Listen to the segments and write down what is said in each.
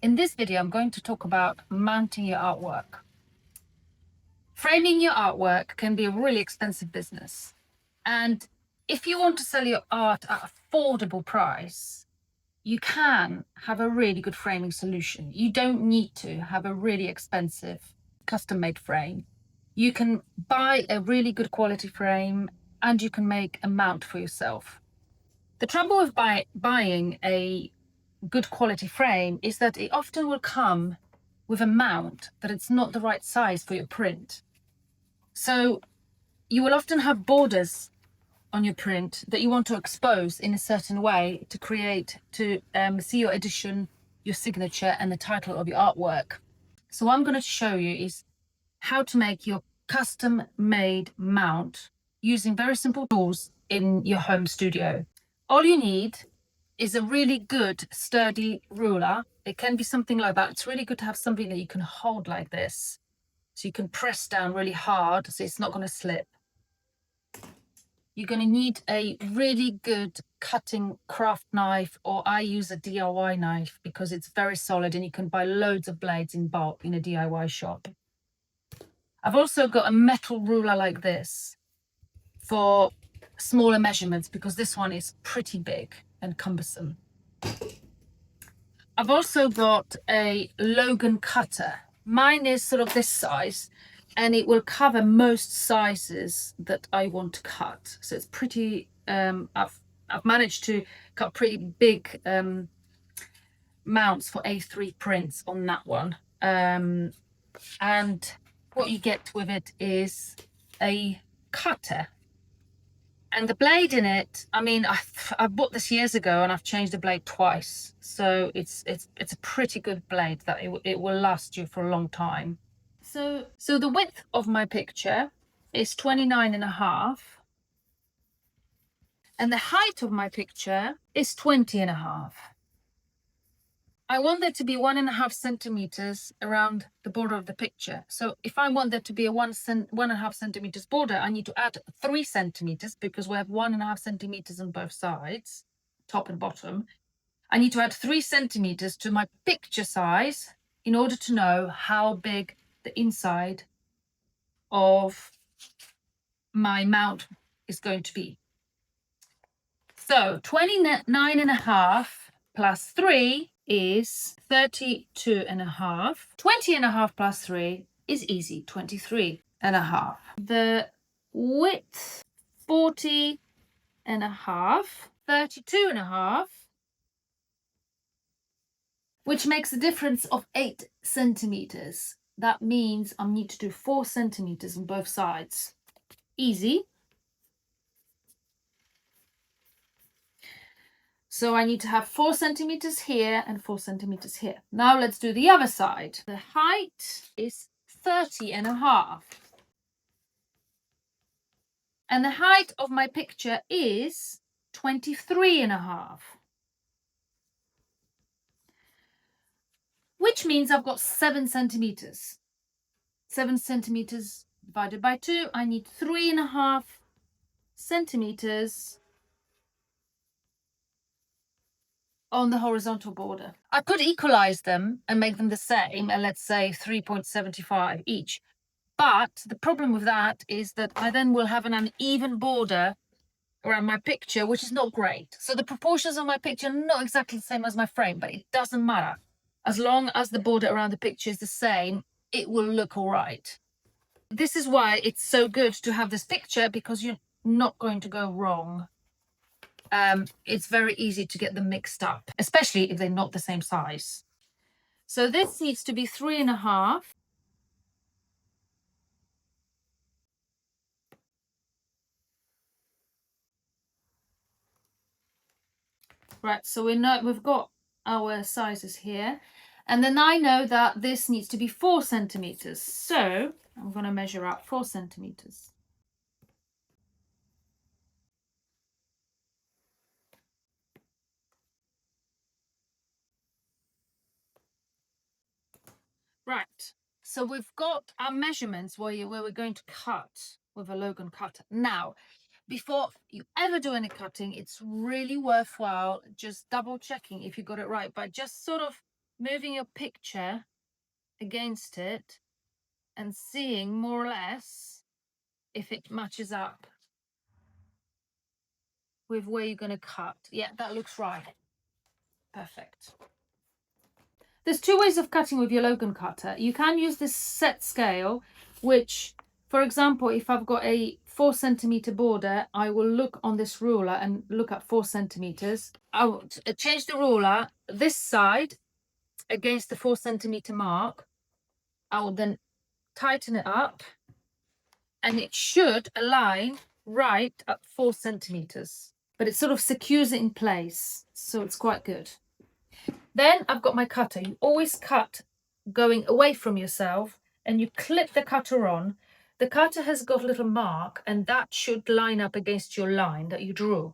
In this video, I'm going to talk about mounting your artwork. Framing your artwork can be a really expensive business. And if you want to sell your art at an affordable price, you can have a really good framing solution. You don't need to have a really expensive custom-made frame. You can buy a really good quality frame and you can make a mount for yourself. The trouble with buying a good quality frame is that it often will come with a mount that it's not the right size for your print. So you will often have borders on your print that you want to expose in a certain way to see your edition, your signature, and the title of your artwork. So what I'm going to show you is how to make your custom made mount using very simple tools in your home studio. All you need is a really good sturdy ruler. It can be something like that. It's really good to have something that you can hold like this, so you can press down really hard so it's not going to slip. You're going to need a really good cutting craft knife, or I use a DIY knife because it's very solid and you can buy loads of blades in bulk in a DIY shop. I've also got a metal ruler like this for smaller measurements because this one is pretty big and cumbersome. I've also got a Logan cutter. Mine is sort of this size and it will cover most sizes that I want to cut. So it's pretty, I've managed to cut pretty big mounts for A3 prints on that one. And what you get with it is a cutter. And the blade in it, I mean, I bought this years ago and I've changed the blade twice. So it's a pretty good blade that it will last you for a long time. So the width of my picture is 29.5. And the height of my picture is 20.5. I want there to be 1.5 centimeters around the border of the picture. So if I want there to be a 1.5 centimeters border, I need to add 3 centimeters because we have 1.5 centimeters on both sides, top and bottom. I need to add 3 centimeters to my picture size in order to know how big the inside of my mount is going to be. So 29.5 plus 3 is 32.5. 20.5 plus 3 is easy, 23.5. The width, 40.5, 32.5, which makes a difference of 8 centimeters. That means I need to do 4 centimeters on both sides. Easy. So I need to have 4 centimeters here and 4 centimeters here. Now let's do the other side. The height is 30.5. And the height of my picture is 23.5. Which means I've got 7 centimeters. 7 centimeters divided by 2, I need 3.5 centimeters on the horizontal border. I could equalize them and make them the same, and let's say 3.75 each. But the problem with that is that I then will have an uneven border around my picture, which is not great. So the proportions of my picture are not exactly the same as my frame, but it doesn't matter. As long as the border around the picture is the same, it will look all right. This is why it's so good to have this picture, because you're not going to go wrong. It's very easy to get them mixed up, especially if they're not the same size. So this needs to be 3.5. Right, so we've got our sizes here. And then I know that this needs to be 4 centimeters. So I'm going to measure out 4 centimeters. Right, so we've got our measurements where we're going to cut with a Logan cutter. Now, before you ever do any cutting, it's really worthwhile just double checking if you got it right, by just sort of moving your picture against it and seeing more or less if it matches up with where you're going to cut. Yeah, that looks right. Perfect. There's two ways of cutting with your Logan cutter. You can use this set scale, which, for example, if I've got a 4 centimeter border, I will look on this ruler and look at 4 centimeters. I will change the ruler this side against the 4 centimeter mark. I will then tighten it up and it should align right at 4 centimeters, but it sort of secures it in place, so it's quite good. Then I've got my cutter. You always cut going away from yourself and you clip the cutter on. The cutter has got a little mark and that should line up against your line that you drew.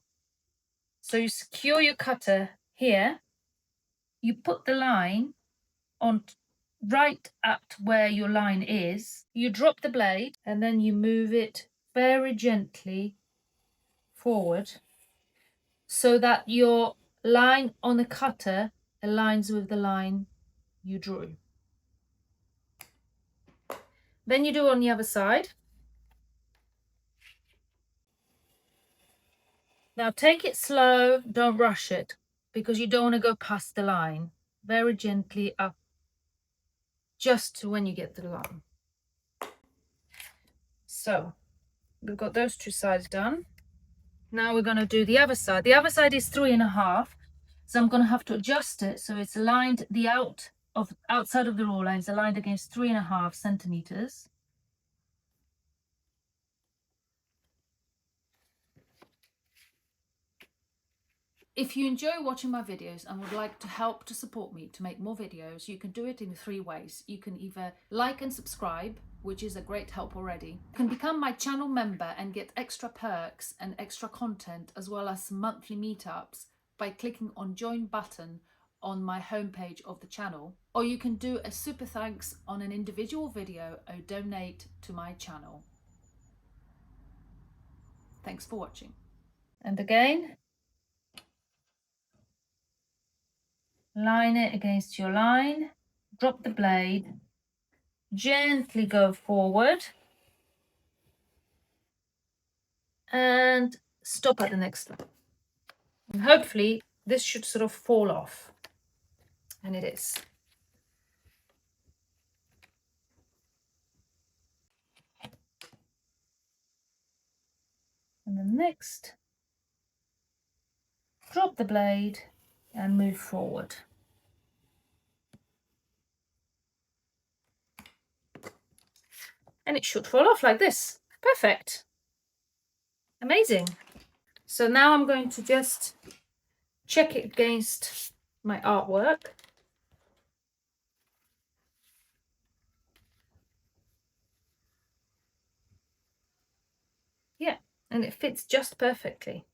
So you secure your cutter here, you put the line on right at where your line is, you drop the blade and then you move it very gently forward so that your line on the cutter aligns with the line you drew. Then you do on the other side. Now take it slow, don't rush it, because you don't want to go past the line. Very gently up, just to when you get to the line. So we've got those two sides done. Now we're going to do the other side. The other side is 3.5, so I'm going to have to adjust it so it's aligned. The outside of the roll line is aligned against 3.5 centimeters. If you enjoy watching my videos and would like to help to support me to make more videos, you can do it in 3 ways. You can either like and subscribe, which is a great help already. You can become my channel member and get extra perks and extra content as well as monthly meetups by clicking on join button on my homepage of the channel. Or you can do a super thanks on an individual video or donate to my channel. Thanks for watching. And again, line it against your line, drop the blade, gently go forward and stop at the next line. And hopefully this should sort of fall off, and it is. And then next, drop the blade and move forward. And it should fall off like this. Perfect. Amazing. So now I'm going to just check it against my artwork. Yeah, and it fits just perfectly.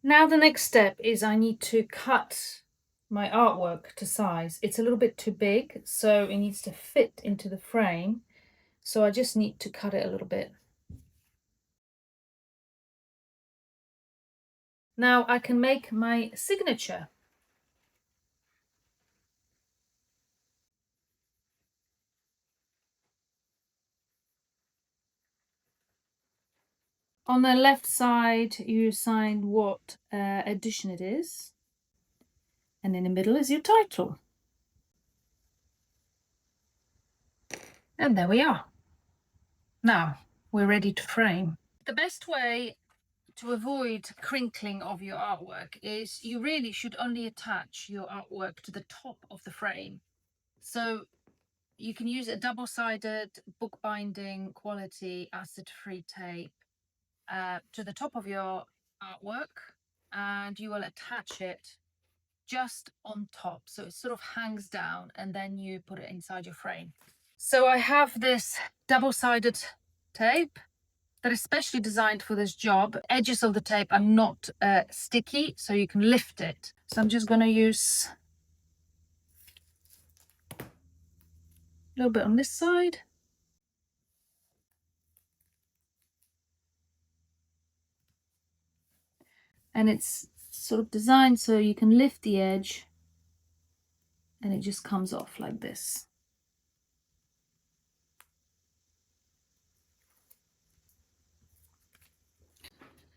Now the next step is I need to cut my artwork to size. It's a little bit too big, so it needs to fit into the frame. So I just need to cut it a little bit. Now I can make my signature. On the left side, you assign what edition it is. And in the middle is your title. And there we are. Now we're ready to frame. The best way to avoid crinkling of your artwork is you really should only attach your artwork to the top of the frame. So you can use a double-sided bookbinding quality acid-free tape to the top of your artwork, and you will attach it just on top, so it sort of hangs down, and then you put it inside your frame. So I have this double-sided tape that is specially designed for this job. Edges of the tape are not sticky, so you can lift it. So I'm just going to use a little bit on this side. And it's sort of designed so you can lift the edge and it just comes off like this.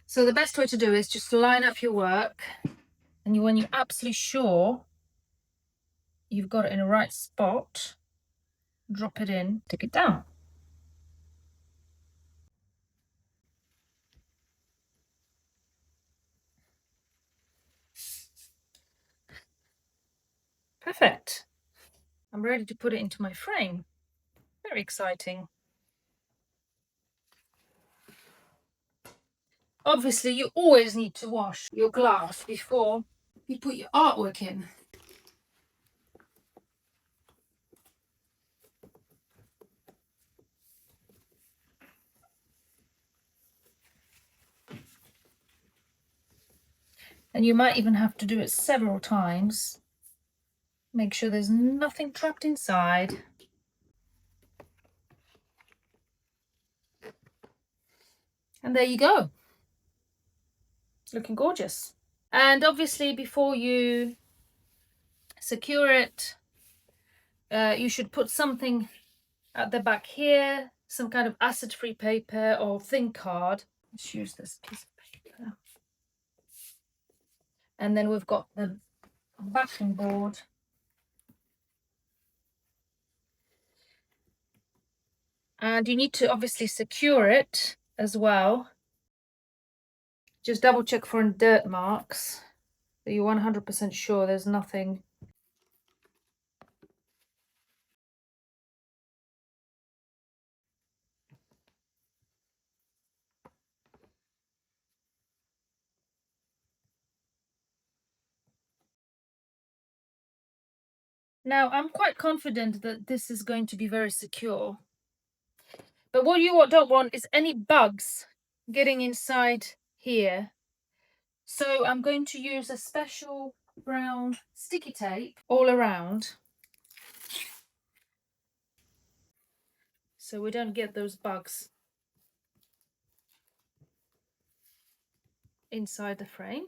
So the best way to do is just line up your work, and when you're absolutely sure you've got it in the right spot, drop it in, take it down. Perfect. I'm ready to put it into my frame. Very exciting. Obviously, you always need to wash your glass before you put your artwork in. And you might even have to do it several times. Make sure there's nothing trapped inside. And there you go. It's looking gorgeous. And obviously, before you secure it, you should put something at the back here, some kind of acid-free paper or thin card. Let's use this piece of paper. And then we've got the backing board. And you need to obviously secure it as well. Just double check for dirt marks, that you're 100% sure there's nothing. Now, I'm quite confident that this is going to be very secure. But what you don't want is any bugs getting inside here. So I'm going to use a special brown sticky tape all around, so we don't get those bugs inside the frame.